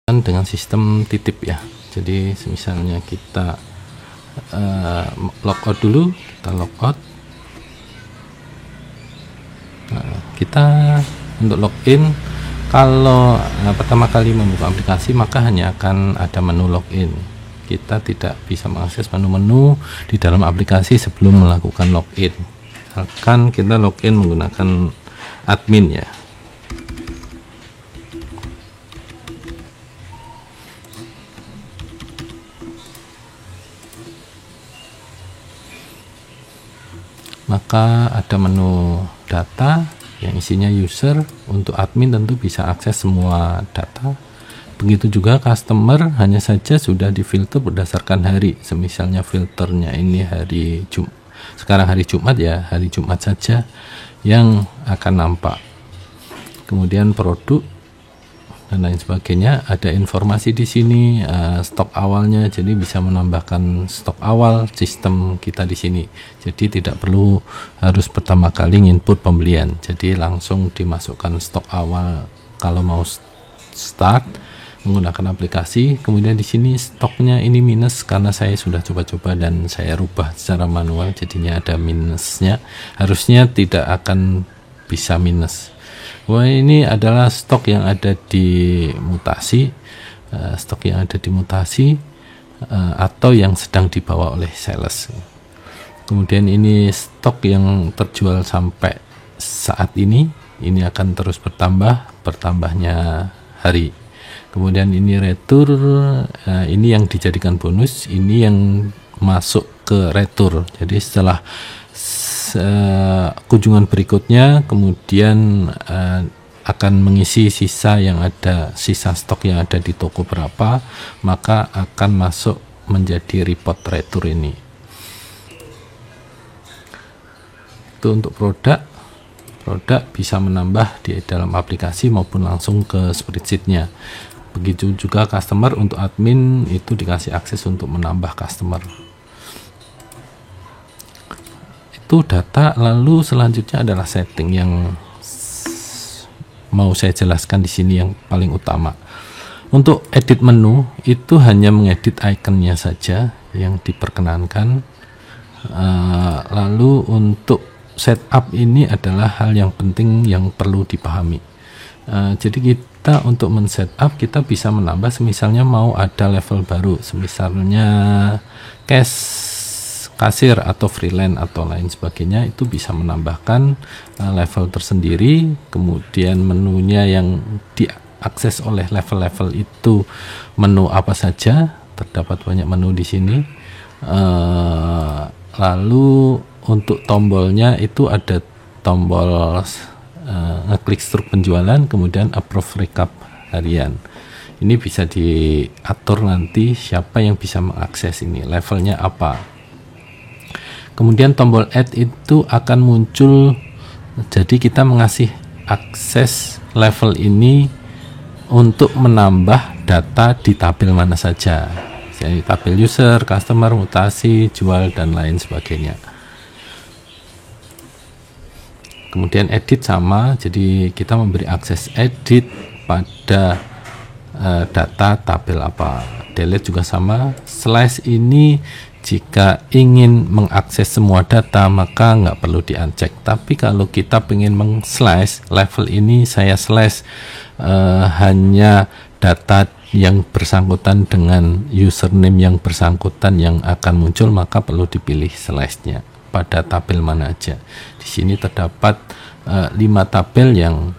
dengan sistem titip ya. Jadi misalnya kita logout dulu, kita logout. Nah, kita untuk login, kalau pertama kali membuka aplikasi maka hanya akan ada menu login. Kita tidak bisa mengakses menu-menu di dalam aplikasi sebelum melakukan login. Misalkan kita login menggunakan admin ya. Maka ada menu data yang isinya user. Untuk admin tentu bisa akses semua data. Begitu juga customer, hanya saja sudah difilter berdasarkan hari. Semisalnya filternya ini hari Jumat, sekarang hari Jumat ya, hari Jumat saja yang akan nampak. Kemudian produk dan lain sebagainya, ada informasi di sini, stok awalnya, jadi bisa menambahkan stok awal sistem kita di sini. Jadi tidak perlu harus pertama kali input pembelian, jadi langsung dimasukkan stok awal kalau mau start menggunakan aplikasi. Kemudian di sini stoknya ini minus karena saya sudah coba-coba dan saya rubah secara manual, jadinya ada minusnya. Harusnya tidak akan bisa minus. Wah, ini adalah stok yang ada di mutasi, atau yang sedang dibawa oleh sales. Kemudian ini stok yang terjual sampai saat ini akan terus bertambahnya hari. Kemudian ini retur, ini yang dijadikan bonus, ini yang masuk ke retur. Jadi setelah kunjungan berikutnya kemudian akan mengisi sisa stok yang ada di toko berapa, maka akan masuk menjadi report retur ini. Itu untuk produk bisa menambah di dalam aplikasi maupun langsung ke spreadsheet-nya. Begitu juga customer, untuk admin itu dikasih akses untuk menambah customer. Itu data. Lalu selanjutnya adalah setting yang mau saya jelaskan di sini yang paling utama. Untuk edit menu itu hanya mengedit ikonnya saja yang diperkenankan. Lalu untuk setup ini adalah hal yang penting yang perlu dipahami. Jadi kita untuk men-setup kita bisa menambah, misalnya mau ada level baru, misalnya kasir atau freelance atau lain sebagainya, itu bisa menambahkan level tersendiri. Kemudian menunya yang diakses oleh level-level itu menu apa saja, terdapat banyak menu di sini. Lalu untuk tombolnya itu ada tombol ngeklik struk penjualan, kemudian approve recap harian. Ini bisa diatur nanti siapa yang bisa mengakses ini, levelnya apa. Kemudian tombol add itu akan muncul, jadi kita mengasih akses level ini untuk menambah data di tabel mana saja, jadi tabel user, customer, mutasi, jual, dan lain sebagainya. Kemudian edit sama, jadi kita memberi akses edit pada data tabel apa. Delete juga sama. Slash ini jika ingin mengakses semua data maka nggak perlu di-uncheck. Tapi kalau kita ingin meng-slash level ini, saya slash hanya data yang bersangkutan dengan username yang bersangkutan yang akan muncul, maka perlu dipilih slashnya pada tabel mana aja. Di sini terdapat 5 tabel yang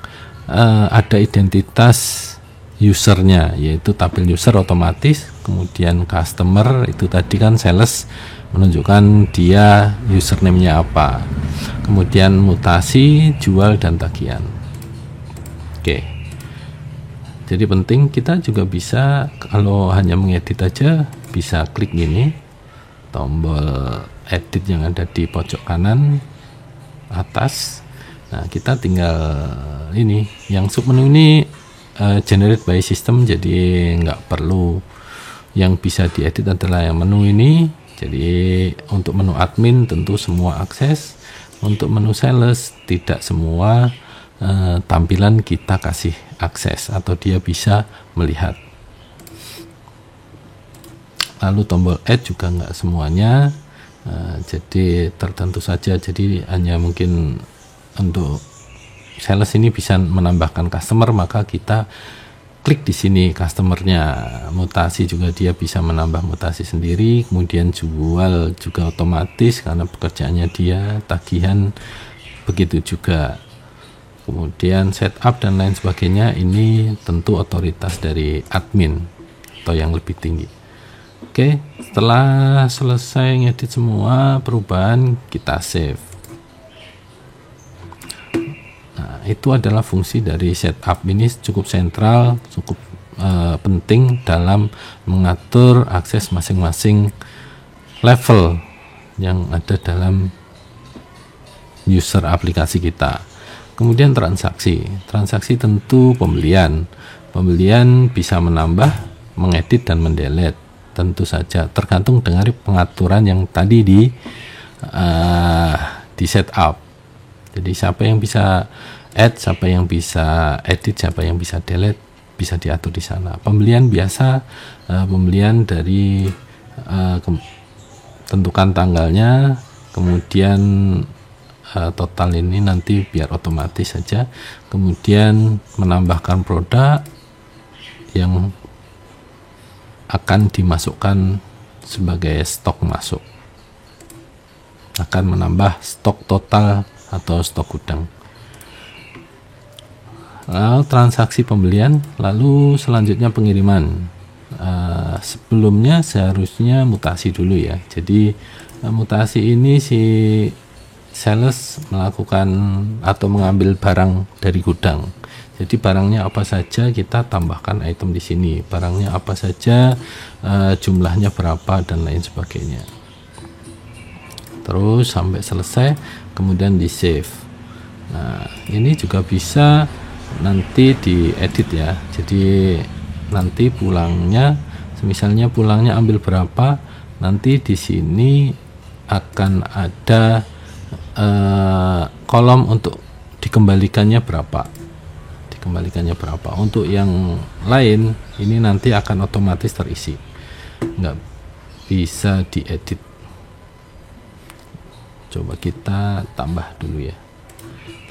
ada identitas usernya, yaitu tabel user otomatis, kemudian customer itu tadi kan sales menunjukkan dia username-nya apa, kemudian mutasi, jual, dan tagihan. Oke, jadi penting kita juga bisa, kalau hanya mengedit aja bisa klik gini, tombol edit yang ada di pojok kanan atas. Nah, kita tinggal ini, yang submenu ini generate by system, jadi nggak perlu. Yang bisa diedit adalah yang menu ini. Jadi untuk menu admin tentu semua akses, untuk menu sales tidak semua tampilan kita kasih akses atau dia bisa melihat. lalu tombol add juga nggak semuanya. Jadi tertentu saja, jadi hanya mungkin untuk sales ini bisa menambahkan customer, maka kita klik di sini customernya. Mutasi juga dia bisa menambah mutasi sendiri, kemudian jual juga otomatis karena pekerjaannya dia, tagihan begitu juga. Kemudian setup dan lain sebagainya, ini tentu otoritas dari admin atau yang lebih tinggi. Oke, setelah selesai ngedit semua perubahan, kita save. Nah, itu adalah fungsi dari setup. Ini cukup sentral, cukup penting dalam mengatur akses masing-masing level yang ada dalam user aplikasi kita. Kemudian transaksi tentu pembelian bisa menambah, mengedit dan mendelete, tentu saja tergantung dengan pengaturan yang tadi di setup. Jadi siapa yang bisa add, siapa yang bisa edit, siapa yang bisa delete, bisa diatur di sana. Pembelian biasa, pembelian dari tentukan tanggalnya, kemudian total ini nanti biar otomatis saja, kemudian menambahkan produk yang akan dimasukkan sebagai stok masuk, akan menambah stok total atau stok gudang. Lalu transaksi pembelian, lalu selanjutnya pengiriman. Sebelumnya seharusnya mutasi dulu ya. Jadi mutasi ini si sales melakukan atau mengambil barang dari gudang. Jadi barangnya apa saja kita tambahkan item di sini. Barangnya apa saja, jumlahnya berapa dan lain sebagainya. Terus sampai selesai, kemudian di save. Nah, ini juga bisa nanti diedit ya. Jadi nanti pulangnya, misalnya pulangnya ambil berapa, nanti di sini akan ada kolom untuk dikembalikannya berapa. Untuk yang lain ini nanti akan otomatis terisi, nggak bisa diedit. Coba kita tambah dulu ya,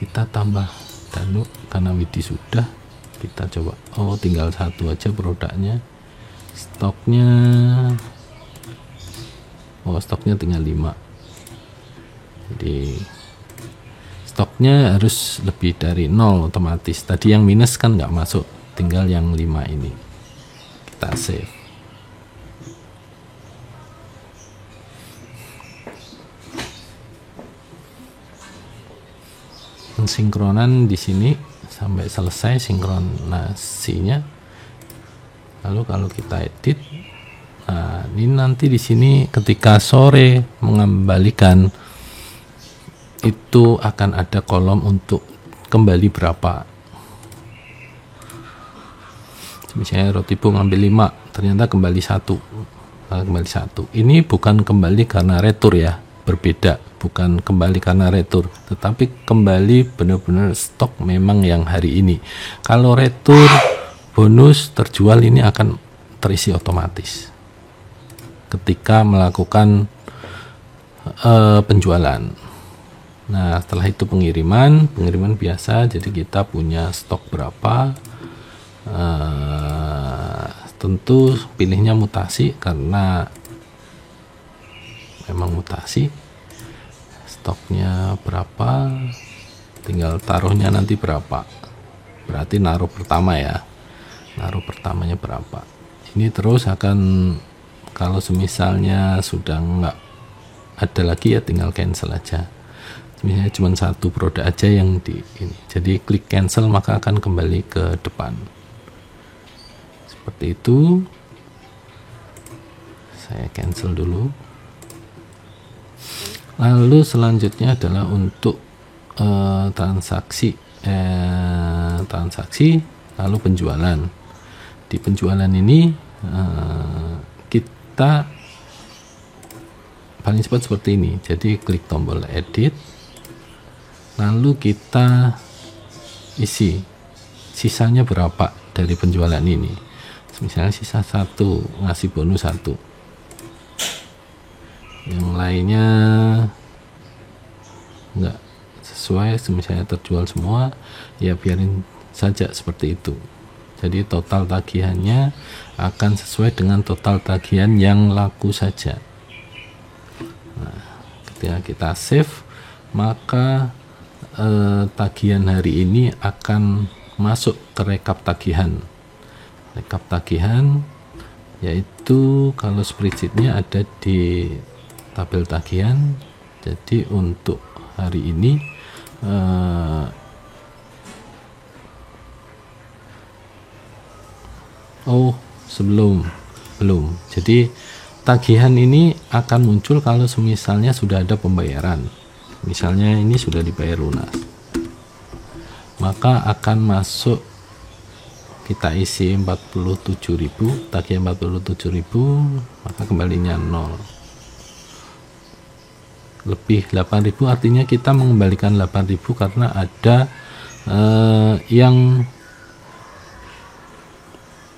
kita tambah Danu karena Widi sudah. Kita coba, tinggal satu aja produknya, stoknya tinggal 5. Jadi stoknya harus lebih dari 0 otomatis. Tadi yang minus kan nggak masuk, tinggal yang 5 ini. Kita save. Pensinkronan di sini sampai selesai sinkronasinya. Lalu kalau kita edit, nah ini nanti di sini ketika sore mengembalikan itu akan ada kolom untuk kembali berapa. Misalnya Rotibo ngambil 5, ternyata kembali 1. Ini bukan kembali karena retur ya, berbeda, bukan kembali karena retur, tetapi kembali benar-benar stok memang yang hari ini. Kalau retur bonus terjual ini akan terisi otomatis ketika melakukan penjualan. Nah, setelah itu pengiriman biasa, jadi kita punya stok berapa, tentu pilihnya mutasi karena memang mutasi. Stoknya berapa, tinggal taruhnya nanti berapa, berarti naruh pertama ya, naruh pertamanya berapa. Ini terus akan, kalau semisalnya sudah nggak ada lagi ya tinggal cancel aja. Misalnya cuma satu produk aja yang di ini, jadi klik cancel maka akan kembali ke depan seperti itu. Saya cancel dulu. Lalu selanjutnya adalah untuk transaksi lalu penjualan. Di penjualan ini kita paling cepat seperti ini, jadi klik tombol edit, lalu kita isi sisanya berapa dari penjualan ini. Misalnya sisa 1, ngasih bonus 1, yang lainnya nggak sesuai, misalnya terjual semua, ya biarin saja seperti itu. Jadi total tagihannya akan sesuai dengan total tagihan yang laku saja. Nah, ketika kita save, maka tagihan hari ini akan masuk ke rekap tagihan. Rekap tagihan yaitu kalau spreadsheetnya ada di tabel tagihan. Jadi untuk hari ini belum. Jadi tagihan ini akan muncul kalau misalnya sudah ada pembayaran. Misalnya ini sudah dibayar lunas, maka akan masuk, kita isi 47.000, tagihan 47.000, maka kembalinya 0. Lebih 8.000 artinya kita mengembalikan 8.000 karena ada yang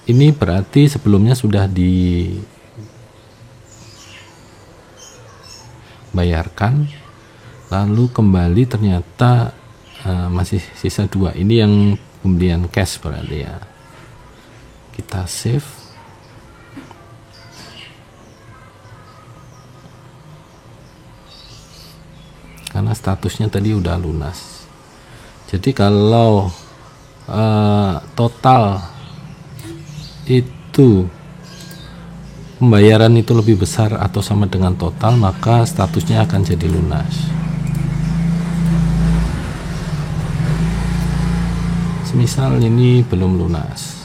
ini berarti sebelumnya sudah dibayarkan, lalu kembali ternyata masih sisa 2. Ini yang pembelian cash berarti ya. Kita save. Karena statusnya tadi udah lunas. Jadi kalau total itu pembayaran itu lebih besar atau sama dengan total, maka statusnya akan jadi lunas. Semisal ini belum lunas,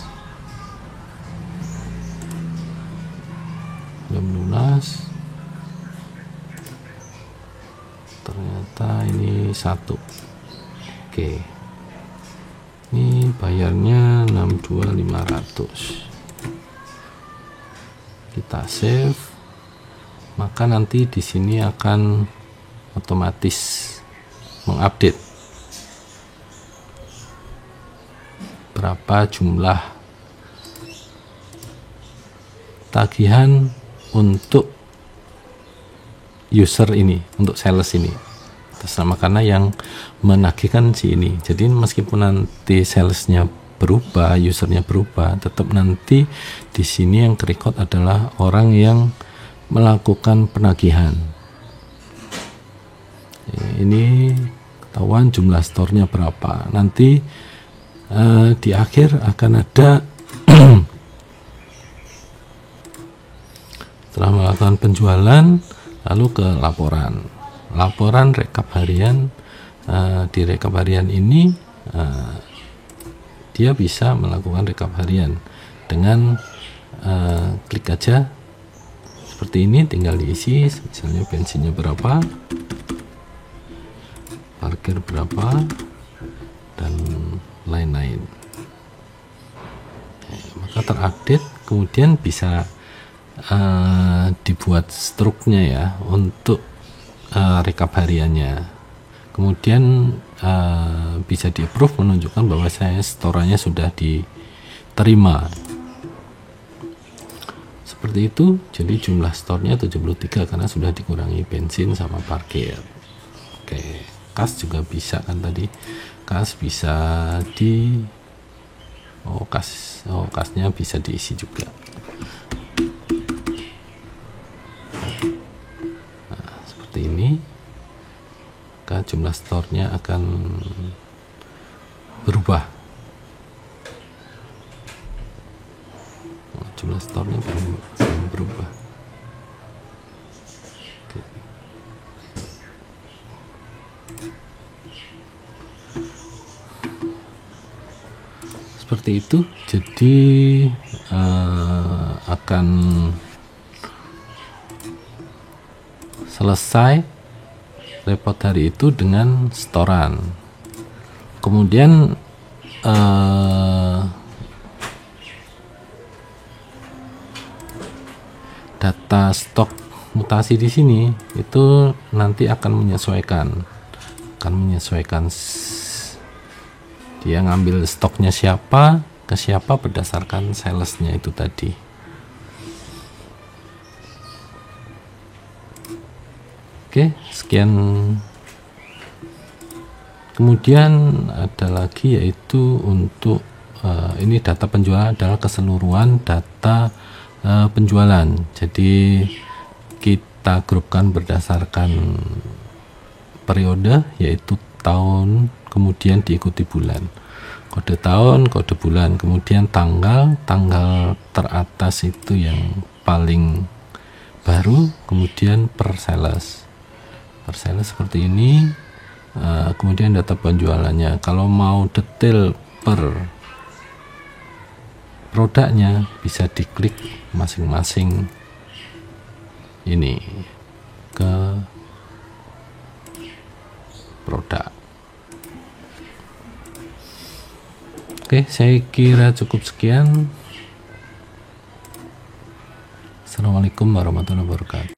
ternyata ini 1. Oke, ini bayarnya 62.500. Kita save, maka nanti di sini akan otomatis mengupdate berapa jumlah tagihan untuk user ini, untuk sales ini, atas nama karena yang menagihkan si ini. Jadi meskipun nanti salesnya berubah, usernya berubah, tetap nanti di sini yang kerekod adalah orang yang melakukan penagihan. Ini ketahuan jumlah store-nya berapa. Nanti di akhir akan ada setelah melakukan penjualan, lalu ke laporan rekap harian. Di rekap harian ini dia bisa melakukan rekap harian dengan klik aja seperti ini, tinggal diisi misalnya bensinnya berapa, parkir berapa, dan lain-lain. Maka terupdate, kemudian bisa dibuat struknya ya untuk rekap hariannya. Kemudian bisa di approve, menunjukkan bahwa saya setorannya sudah diterima. Seperti itu. Jadi jumlah store-nya 73 karena sudah dikurangi bensin sama parkir. Oke, kas juga bisa kan tadi. Kas bisa kasnya bisa diisi juga. Nah, seperti ini. Maka jumlah store-nya akan berubah. Jumlah store-nya akan berubah. Oke. Seperti itu. Jadi akan selesai report hari itu dengan setoran. Kemudian data stok mutasi di sini itu nanti akan menyesuaikan dia ngambil stoknya siapa ke siapa berdasarkan salesnya itu tadi. Oke, sekian. Kemudian ada lagi yaitu untuk ini data penjualan adalah keseluruhan data penjualan. Jadi kita grupkan berdasarkan periode, yaitu tahun, kemudian diikuti bulan. Kode tahun, kode bulan, kemudian tanggal teratas itu yang paling baru, kemudian per sales seperti ini. Kemudian data penjualannya. Kalau mau detail per produknya bisa diklik masing-masing ini ke produk. Oke, saya kira cukup sekian. Assalamualaikum warahmatullahi wabarakatuh.